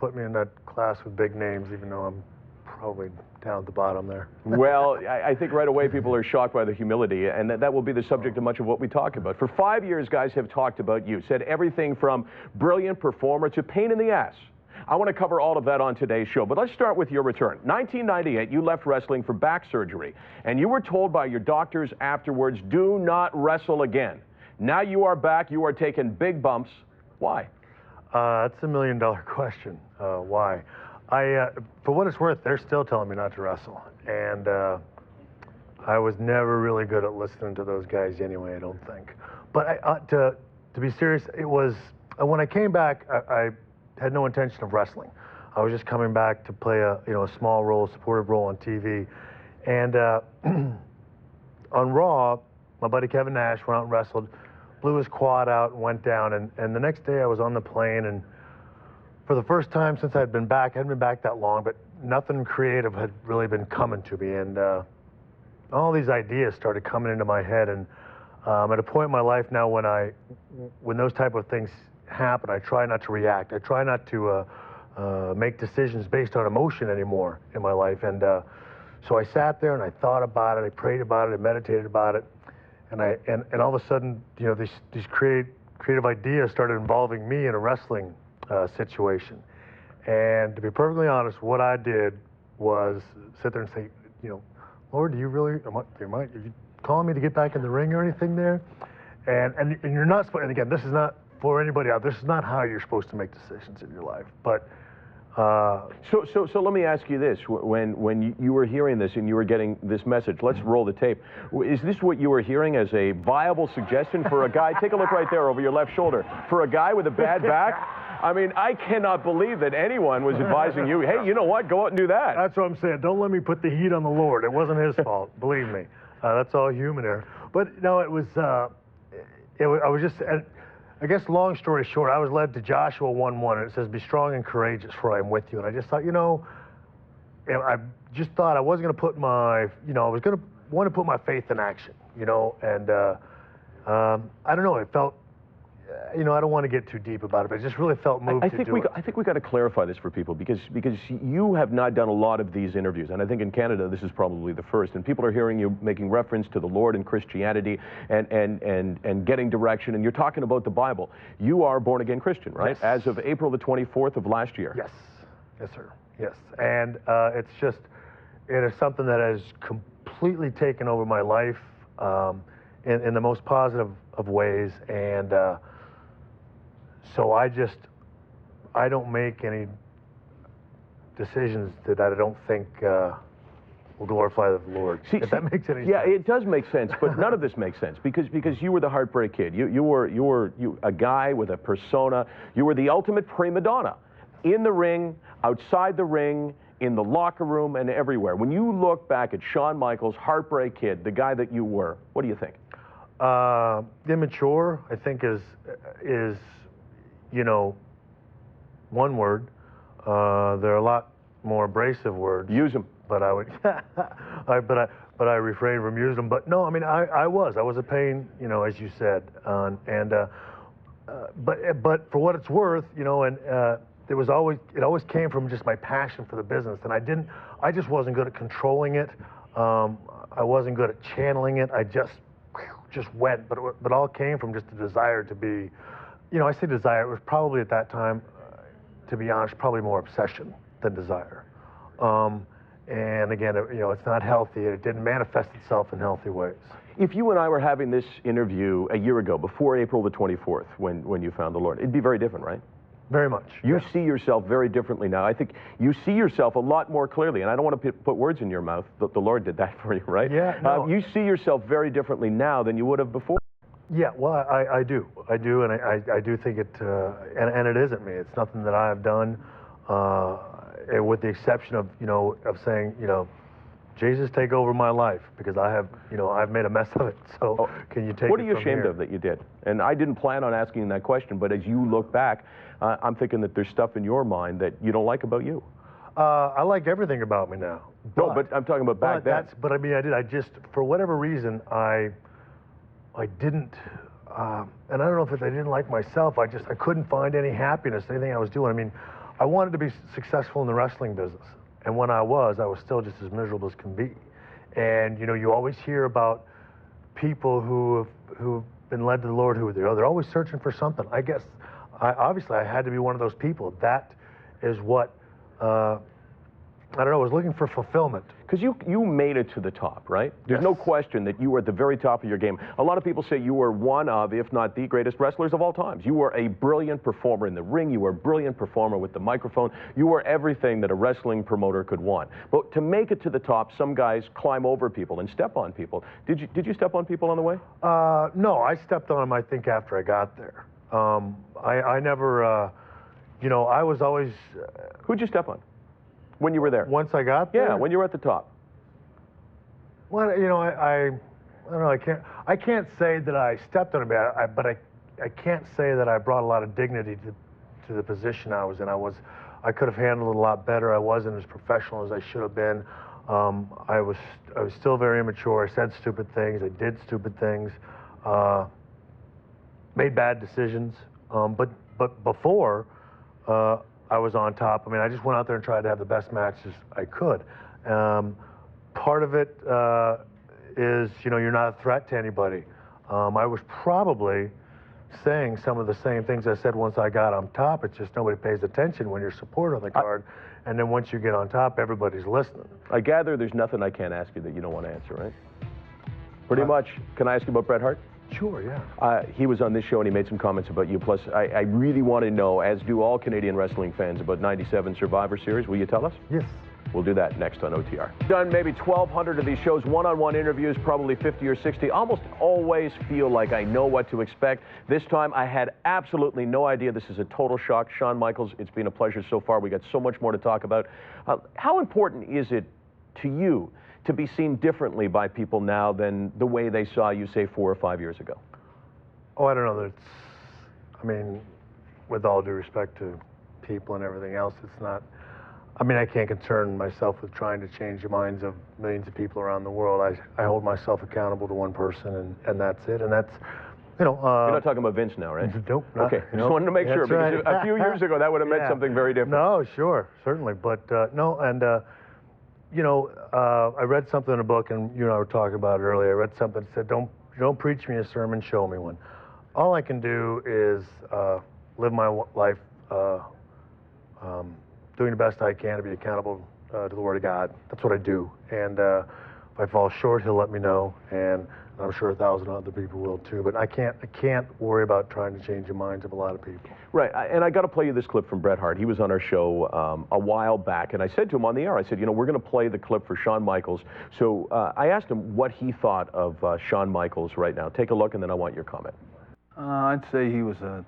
put me in that class with big names, even though I'm probably down at the bottom there. Well, I think right away people are shocked by the humility, and that will be the subject of much of what we talk about. For 5 years, guys have talked about you, said everything from brilliant performer to pain in the ass. I want to cover all of that on today's show, but let's start with your return. 1998, you left wrestling for back surgery, and you were told by your doctors afterwards, do not wrestle again. Now you are back, you are taking big bumps. Why? That's $1 million question. Why? For what it's worth, they're still telling me not to wrestle, and I was never really good at listening to those guys anyway, I don't think. But to be serious, it was when I came back, I had no intention of wrestling. I was just coming back to play a small role, supportive role on TV, and on Raw, my buddy Kevin Nash went out and wrestled, blew his quad out and went down, and the next day I was on the plane, and for the first time since I'd been back, I hadn't been back that long, but nothing creative had really been coming to me, and all these ideas started coming into my head, and I'm at a point in my life now when those type of things happen, I try not to react. I try not to make decisions based on emotion anymore in my life, and so I sat there and I thought about it, I prayed about it, I meditated about it, and all of a sudden, these creative ideas started involving me in a wrestling situation. And to be perfectly honest, what I did was sit there and say, Lord, do you really, are you calling me to get back in the ring or anything there? And you're not supposed, and again, this is not for anybody out, this is not how you're supposed to make decisions in your life, but So let me ask you this, when you were hearing this and you were getting this message, let's roll the tape. Is this what you were hearing as a viable suggestion for a guy, take a look right there over your left shoulder, for a guy with a bad back? I mean, I cannot believe that anyone was advising you, hey, you know what, go out and do that. That's what I'm saying, don't let me put the heat on the Lord, it wasn't his fault, believe me. That's all human error. But no, it was, I was just, I guess long story short, I was led to Joshua 1:1, and it says, be strong and courageous, for I am with you. And I just thought, I just thought I wasn't going to put I was going to want to put my faith in action, and I don't know, it felt, I don't want to get too deep about it, but I just really felt moved to do it. I think we got to clarify this for people, because you have not done a lot of these interviews, and I think in Canada this is probably the first, and people are hearing you making reference to the Lord and Christianity and getting direction, and you're talking about the Bible. You are a born-again Christian, right? Yes. As of April the 24th of last year. Yes, yes, sir, yes. And it is something that has completely taken over my life in the most positive of ways, and so I don't make any decisions that I don't think will glorify the Lord. If that makes any sense. Yeah, it does make sense, but none of this makes sense because you were the Heartbreak Kid. You were a guy with a persona. You were the ultimate prima donna, in the ring, outside the ring, in the locker room, and everywhere. When you look back at Shawn Michaels, Heartbreak Kid, the guy that you were, what do you think? Immature, I think, is one word. There are a lot more abrasive words. Use them. But I would, but I refrain from using them. But no, I mean, I was a pain, as you said, but for what it's worth, it always came from just my passion for the business, and I just wasn't good at controlling it. I wasn't good at channeling it. I just went, but it all came from just a desire to be, I say desire, it was probably at that time, to be honest, probably more obsession than desire. And again, it's not healthy. It didn't manifest itself in healthy ways. If you and I were having this interview a year ago, before April the 24th, when you found the Lord, it'd be very different, right? Very much. You see yourself very differently now. I think you see yourself a lot more clearly, and I don't want to put words in your mouth. The Lord did that for you, right? Yeah. No. You see yourself very differently now than you would have before. Yeah, well, I do, and I do think it, and it isn't me. It's nothing that I have done, with the exception of saying, Jesus, take over my life, because I've made a mess of it. So can you take it from here? What are you ashamed of that you did? And I didn't plan on asking that question, but as you look back, I'm thinking that there's stuff in your mind that you don't like about you. I like everything about me now. No, but I'm talking about back then. But I mean, I just, for whatever reason, I didn't, and I don't know if I didn't like myself. I couldn't find any happiness in anything I was doing. I mean, I wanted to be successful in the wrestling business. And when I was still just as miserable as can be. And, you know, you always hear about people who've been led to the Lord, they're always searching for something. I guess, obviously, I had to be one of those people. That is what, I don't know, I was looking for fulfillment. Because you made it to the top, right? There's no question that you were at the very top of your game. A lot of people say you were one of, if not the greatest wrestlers of all times. You were a brilliant performer in the ring. You were a brilliant performer with the microphone. You were everything that a wrestling promoter could want. But to make it to the top, some guys climb over people and step on people. Did you step on people on the way? No, I stepped on them, I think, after I got there. I never, you know, I was always... Who'd you step on? When you were there? Once I got there? Yeah, when you were at the top. Well, you know, I don't know, I can't say that I stepped on a but I can't say that I brought a lot of dignity to the position I was in. I could have handled it a lot better. I wasn't as professional as I should have been. I was still very immature. I said stupid things. I did stupid things. Made bad decisions. But before, I was on top. I mean, I just went out there and tried to have the best matches I could. Part of it is, you know, you're not a threat to anybody. I was probably saying some of the same things I said once I got on top. It's just nobody pays attention when you're support on the card. And then once you get on top, everybody's listening. I gather there's nothing I can't ask you that you don't want to answer, right? Pretty much. Can I ask you about Bret Hart? Sure, yeah. He was on this show and he made some comments about you. Plus, I really want to know, as do all Canadian wrestling fans, about '97 Survivor Series. Will you tell us? Yes. We'll do that next on OTR. Done maybe 1,200 of these shows, one-on-one interviews, probably 50 or 60. Almost always feel like I know what to expect. This time, I had absolutely no idea. This is a total shock. Shawn Michaels, it's been a pleasure so far. We got so much more to talk about. How important is it to you to be seen differently by people now than the way they saw you, say, 4 or 5 years ago? Oh, I don't know that it's, I mean, with all due respect to people and everything else, it's not, I mean, I can't concern myself with trying to change the minds of millions of people around the world. I hold myself accountable to one person, and that's it. And that's, you know... You're not talking about Vince now, right? Nope. Okay, just wanted to make sure, because a few years ago, that would have meant something very different. No, sure, certainly. But, no, and, you know, I read something in a book, and you and I were talking about it earlier. I read something that said, don't preach me a sermon, show me one. All I can do is live my life doing the best I can to be accountable to the Word of God. That's what I do. And if I fall short, He'll let me know, and I'm sure 1,000 other people will too. But I can't worry about trying to change the minds of a lot of people. Right, and I got to play you this clip from Bret Hart. He was on our show a while back, and I said to him on the air, I said, you know, we're going to play the clip for Shawn Michaels. So I asked him what he thought of Shawn Michaels right now. Take a look, and then I want your comment. I'd say he was a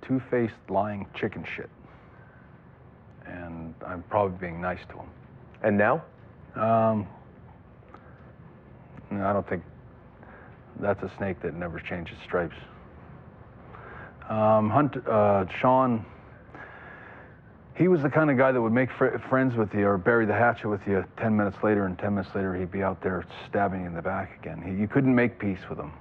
two-faced, lying chicken shit. And I'm probably being nice to him. And now? No, I don't think that's a snake that never changes stripes. Shawn, he was the kind of guy that would make friends with you or bury the hatchet with you 10 minutes later, and 10 minutes later he'd be out there stabbing you in the back again. You couldn't make peace with him.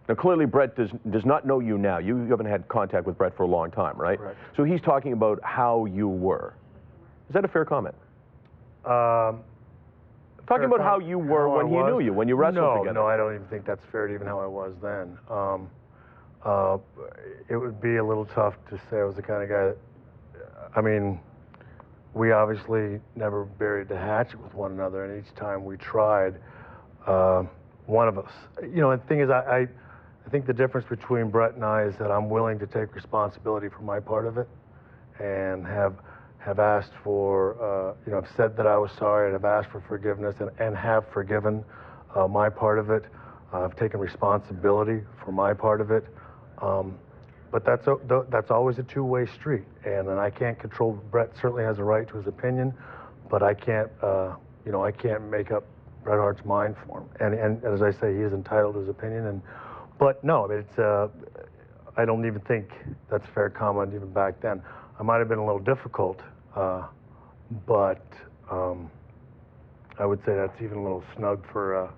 Now, clearly, Bret does not know you now. You haven't had contact with Bret for a long time, right? Right. So he's talking about how you were. Is that a fair comment? Talking about how you were when he knew you, when you wrestled together. No, I don't even think that's fair to even how I was then. It would be a little tough to say I was the kind of guy that, I mean, we obviously never buried the hatchet with one another, and each time we tried, one of us. You know, the thing is, I think the difference between Bret and I is that I'm willing to take responsibility for my part of it, and have asked for, you know, I've said that I was sorry, and have asked for forgiveness, and have forgiven my part of it. I've taken responsibility for my part of it. But that's always a two-way street, and I can't control. Bret certainly has a right to his opinion, but I can't, you know, I can't make up Bret Hart's mind for him. And as I say, he is entitled to his opinion. But no, I mean, it's, I don't even think that's a fair comment even back then. I might have been a little difficult, but I would say that's even a little snug for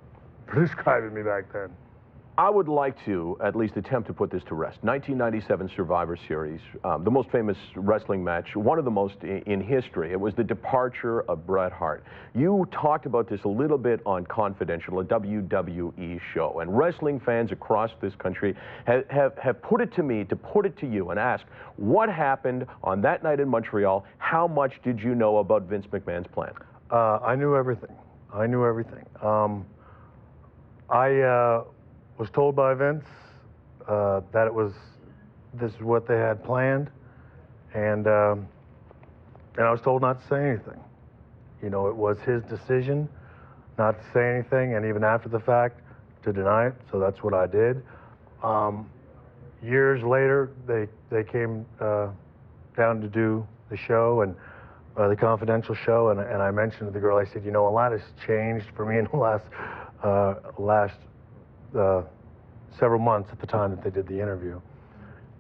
describing me back then. I would like to at least attempt to put this to rest. 1997 Survivor Series, the most famous wrestling match, one of the most in history. It was the departure of Bret Hart. You talked about this a little bit on Confidential, a WWE show, and wrestling fans across this country have put it to me to put it to you and ask, what happened on that night in Montreal? How much did you know about Vince McMahon's plan? I knew everything. I knew everything. I was told by Vince that this is what they had planned, and I was told not to say anything. You know, it was his decision not to say anything, and even after the fact, to deny it. So that's what I did. Years later, they came down to do the show and the Confidential show, and I mentioned to the girl, I said, you know, a lot has changed for me in the last several months at the time that they did the interview.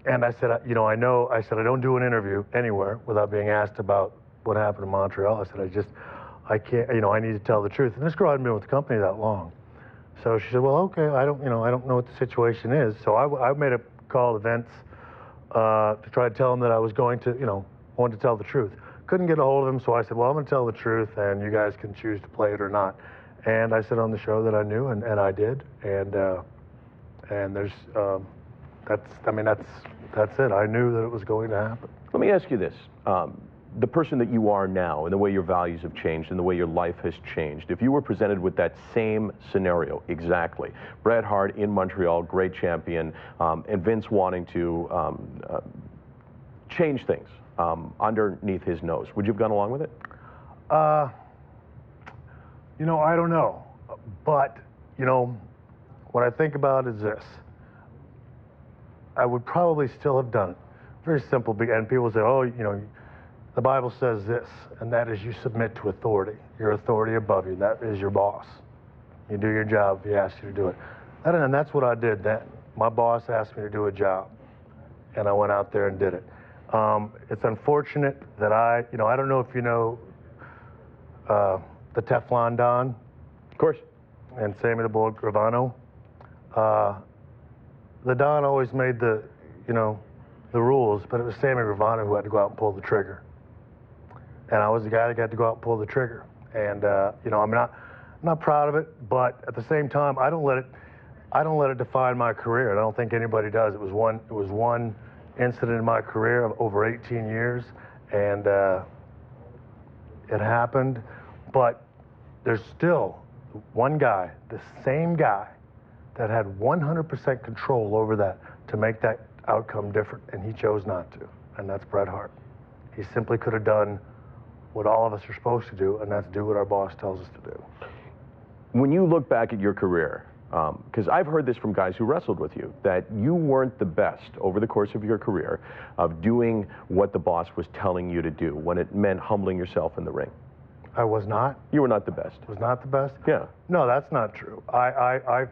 And I said, you know, I said, I don't do an interview anywhere without being asked about what happened in Montreal. I said, I can't, you know, I need to tell the truth. And this girl hadn't been with the company that long. So she said, well, okay, I don't know what the situation is. So I made a call to Vince to try to tell him that I was going to, you know, wanted to tell the truth. Couldn't get a hold of him, so I said, well, I'm going to tell the truth, and you guys can choose to play it or not. And I said on the show that I knew, and I did, and there's, that's it. I knew that it was going to happen. Let me ask you this. The person that you are now, and the way your values have changed, and the way your life has changed, if you were presented with that same scenario exactly, Bret Hart in Montreal, great champion, and Vince wanting to change things underneath his nose, would you have gone along with it? You know, I don't know. But, you know, what I think about is this. I would probably still have done it. Very simple. And people say, oh, you know, the Bible says this, and that is you submit to authority. Your authority above you, that is your boss. You do your job if he asks you to do it. And that's what I did then. My boss asked me to do a job, and I went out there and did it. It's unfortunate that I don't know if you know the Teflon Don. Of course. And Sammy the Bull Gravano. The Don always made the rules, but it was Sammy Gravano who had to go out and pull the trigger. And I was the guy that got to go out and pull the trigger. And you know, I'm not proud of it, but at the same time, I don't let it define my career. And I don't think anybody does. It was one incident in my career of over 18 years, and it happened. But there's still one guy, the same guy, that had 100% control over that to make that outcome different, and he chose not to, and that's Bret Hart. He simply could have done what all of us are supposed to do, and that's do what our boss tells us to do. When you look back at your career, because I've heard this from guys who wrestled with you, that you weren't the best over the course of your career of doing what the boss was telling you to do when it meant humbling yourself in the ring. I was not. You were not the best. Was not the best? Yeah. No, that's not true. I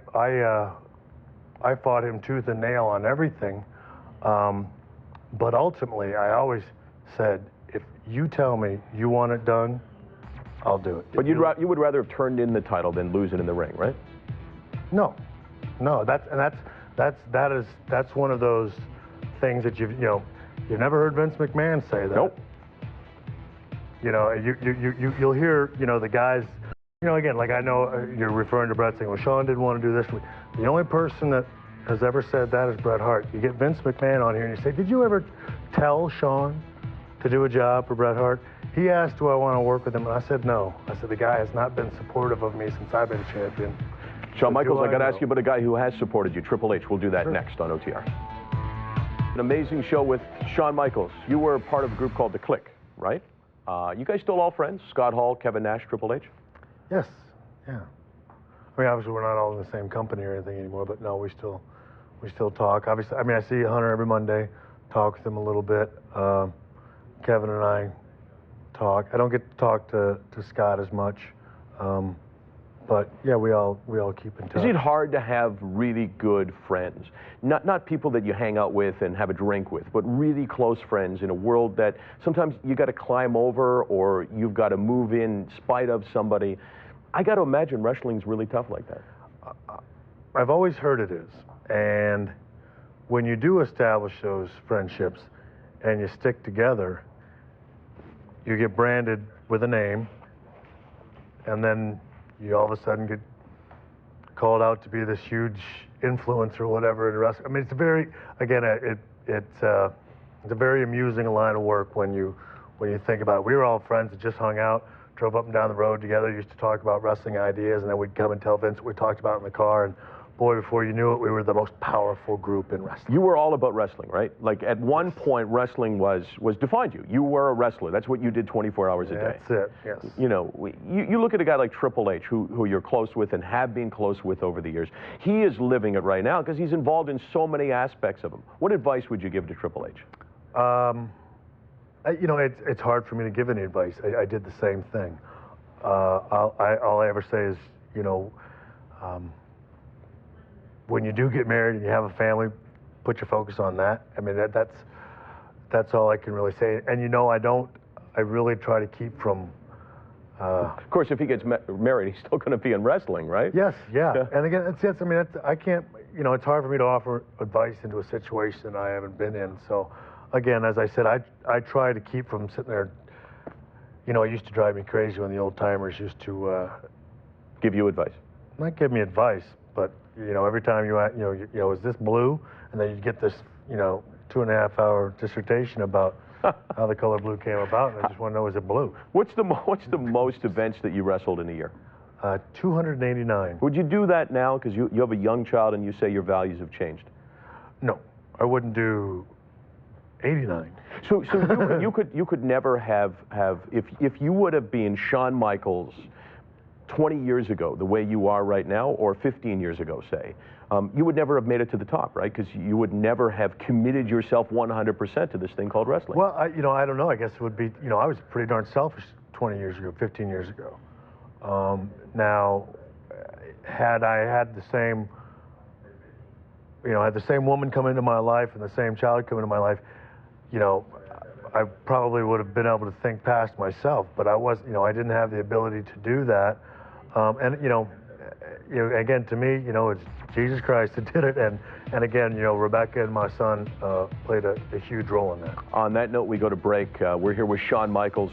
fought him tooth and nail on everything, but ultimately I always said, if you tell me you want it done, I'll do it. But you would rather have turned in the title than lose it in the ring, right? No, that's one of those things that you've never heard Vince McMahon say that. Nope. You know, you'll hear, you know, the guys, you know, again, like I know you're referring to Bret saying, well, Shawn didn't want to do this. The only person that has ever said that is Bret Hart. You get Vince McMahon on here and you say, did you ever tell Shawn to do a job for Bret Hart? He asked, do I want to work with him? And I said, no. I said, the guy has not been supportive of me since I've been champion. Shawn Michaels, I got to ask you about a guy who has supported you, Triple H. We'll do that next on OTR. An amazing show with Shawn Michaels. You were part of a group called The Click, right? You guys still all friends? Scott Hall, Kevin Nash, Triple H? Yes, yeah. I mean, obviously we're not all in the same company or anything anymore, but no, we still talk. Obviously, I mean, I see Hunter every Monday, talk with him a little bit. Kevin and I talk. I don't get to talk to Scott as much. But yeah, we all keep in touch. Is it hard to have really good friends? Not people that you hang out with and have a drink with, but really close friends in a world that sometimes you got to climb over or you've got to move in spite of somebody. I got to imagine wrestling's really tough like that. I've always heard it is. And when you do establish those friendships and you stick together, you get branded with a name, and then you all of a sudden get called out to be this huge influencer or whatever in wrestling. I mean, it's a very, again, it's a very amusing line of work when you think about it. We were all friends that just hung out, drove up and down the road together, used to talk about wrestling ideas, and then we'd come and tell Vince what we talked about in the car, and boy, before you knew it, we were the most powerful group in wrestling. You were all about wrestling, right? Like at one point, wrestling was defined you. You were a wrestler. That's what you did 24 hours a day. That's it, yes. You know, you look at a guy like Triple H, who you're close with and have been close with over the years. He is living it right now because he's involved in so many aspects of him. What advice would you give to Triple H? You know, it's hard for me to give any advice. I did the same thing. All I ever say is, you know, when you do get married and you have a family, put your focus on that. I mean, that's all I can really say. And you know, I really try to keep from. Of course, if he gets married, he's still going to be in wrestling, right? Yes, yeah. And again, I mean, I can't. You know, it's hard for me to offer advice into a situation I haven't been in. So, again, as I said, I try to keep from sitting there. You know, it used to drive me crazy when the old timers used to give you advice. Not give me advice, but you know, every time you know, is this blue? And then you get this, you know, 2.5-hour dissertation about how the color blue came about, and I just want to know, is it blue? What's the most events that you wrestled in a year? 289. Would you do that now? Because you have a young child and you say your values have changed. No, I wouldn't do 89. So you could never have if you would have been Shawn Michaels 20 years ago, the way you are right now, or 15 years ago, say, you would never have made it to the top, right? Because you would never have committed yourself 100% to this thing called wrestling. Well, you know, I don't know. I guess it would be, you know, I was pretty darn selfish 20 years ago, 15 years ago. Now, had I had the same, you know, had the same woman come into my life and the same child come into my life, you know, I probably would have been able to think past myself, but I was, you know, I didn't have the ability to do that. And you know, again, to me, you know, it's Jesus Christ that did it, and again, you know, Rebecca and my son played a huge role in that. On that note, we go to break. We're here with Shawn Michaels.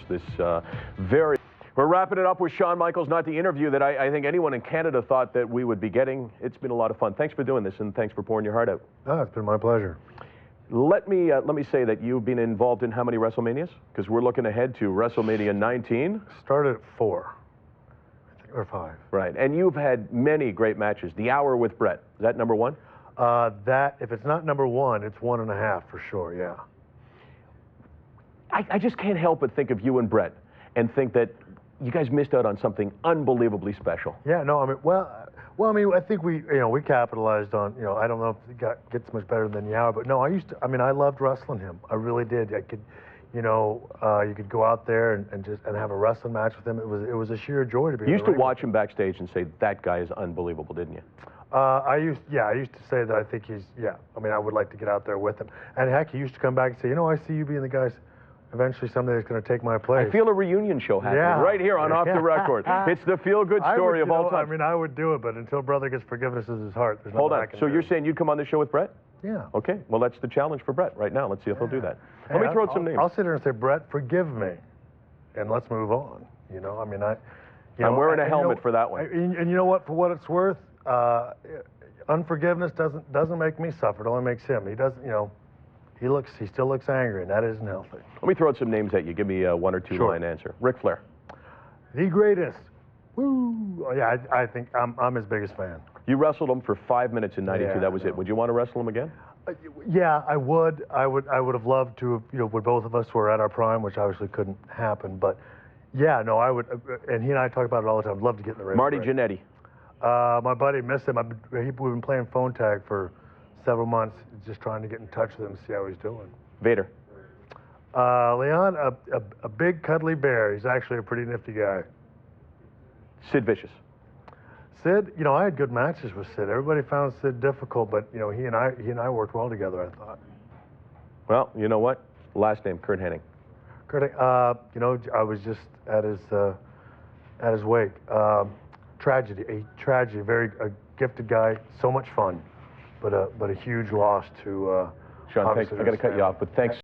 We're wrapping it up with Shawn Michaels, not the interview that I think anyone in Canada thought that we would be getting. It's been a lot of fun. Thanks for doing this, and thanks for pouring your heart out. Oh, it's been my pleasure. Let me say that you've been involved in how many WrestleManias? Because we're looking ahead to WrestleMania 19. Started at 4, I think, or 5. Right, and you've had many great matches. The Hour with Bret, is that number 1? That, if it's not number 1, it's 1.5 for sure, yeah. I just can't help but think of you and Bret and think that you guys missed out on something unbelievably special. Yeah, no, I mean, well, I mean, I think we capitalized on, you know, I don't know if it gets much better than the Hour, but no, I loved wrestling him. I really did. I could, you know, you could go out there and have a wrestling match with him. It was a sheer joy to be. You used to watch him backstage and say, that guy is unbelievable, didn't you? I used to say that I think I mean, I would like to get out there with him. And heck, he used to come back and say, you know, I see you being the guy eventually someday that's going to take my place. I feel a reunion show happening right here on Off the Record. It's the feel-good story of all time. I mean, I would do it, but until brother gets forgiveness in his heart, there's nothing Hold on. I can So do. you're saying you'd come on the show with Bret? Yeah. Okay. Well, that's the challenge for Bret right now. Let's see if he'll do that. Hey, Let me throw out some names. I'll sit here and say, Bret, forgive me, and let's move on. You know, I mean, I'm wearing a helmet for that one. And you know what? For what it's worth, unforgiveness doesn't make me suffer. It only makes him. He doesn't. You know, he still looks angry, and that isn't healthy. Let me throw out some names at you. Give me a 1 or 2 line answer. Ric Flair. The greatest. Woo! Oh, yeah, I think I'm his biggest fan. You wrestled him for 5 minutes in '92. Yeah, that was it. Would you want to wrestle him again? Yeah, I would. I would have loved to have, you know, when both of us were at our prime, which obviously couldn't happen. But yeah, no, I would. And he and I talk about it all the time. I'd love to get in the ring. Marty Jannetty. My buddy missed him. We've been playing phone tag for several months, just trying to get in touch with him, see how he's doing. Vader. Leon, a big cuddly bear. He's actually a pretty nifty guy. Sid Vicious. Sid, you know, I had good matches with Sid. Everybody found Sid difficult, but you know, he and I worked well together, I thought. Well, you know what? Last name, Curt Hennig. Curt, you know, I was just at his wake. Tragedy, very gifted guy, so much fun, but a huge loss to. Shawn, obviously I got to his cut you family. off, but thanks.